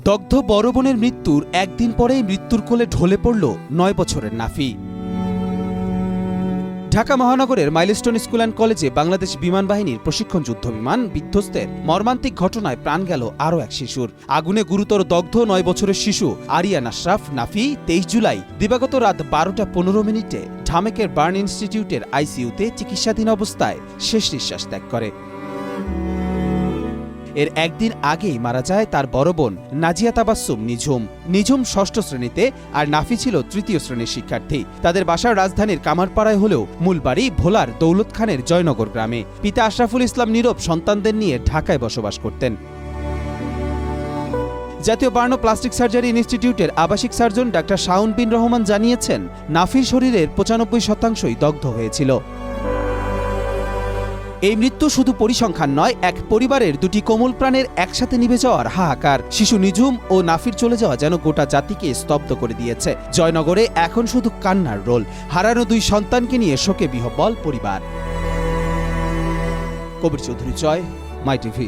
দগ্ধ বড় বোনের মৃত্যুর একদিন পরেই মৃত্যুর কোলে ঢলে পড়ল ৯ বছরের নাফি। ঢাকা মহানগরের মাইলস্টোন স্কুল অ্যান্ড কলেজে বাংলাদেশ বিমান বাহিনীর প্রশিক্ষণ যুদ্ধবিমান বিধ্বস্তের মর্মান্তিক ঘটনায় প্রাণ গেল আরও এক শিশুর। আগুনে গুরুতর দগ্ধ ৯ বছরের শিশু আরিয়ান আশরাফ নাফি ২৩ জুলাই দিবাগত রাত ১২টা ১৫ মিনিটে ঢামেকের বার্ন ইনস্টিটিউটের আইসিইউতে চিকিৎসাধীন অবস্থায় শেষ নিঃশ্বাস ত্যাগ করে। এর একদিন আগেই মারা যায় তার বড় বোন নাজিয়া তাবাসসুম নিঝুম ৬ষ্ঠ শ্রেণীতে আর নাফি ছিল ৩য় শ্রেণীর শিক্ষার্থী। তাদের বাসার রাজধানীর কামারপাড়ায় হলেও মূল বাড়ি ভোলার দৌলত খানের জয়নগর গ্রামে। পিতা আশরাফুল ইসলাম নীরব সন্তানদের নিয়ে ঢাকায় বসবাস করতেন। জাতীয় বার্ন প্লাস্টিক সার্জারি ইনস্টিটিউটের আবাসিক সার্জন ডাক্তার শাওন বিন রহমান জানিয়েছেন, নাফির শরীরের ৯৫%ই দগ্ধ হয়েছিল। এই মৃত্যু শুধু পরিসংখ্যান নয়, এক পরিবারের দুটি কোমল প্রাণের একসাথে নিভে যাওয়ার হাহাকার। শিশু নিঝুম ও নাফির চলে যাওয়া যেন গোটা জাতিকে স্তব্ধ করে দিয়েছে। জয়নগরে এখন শুধু কান্নার রোল। হারানো ২ সন্তানকে নিয়ে শোকে বিহ্বল পরিবার। কবির চৌধুরী, জয়, মাই টিভি।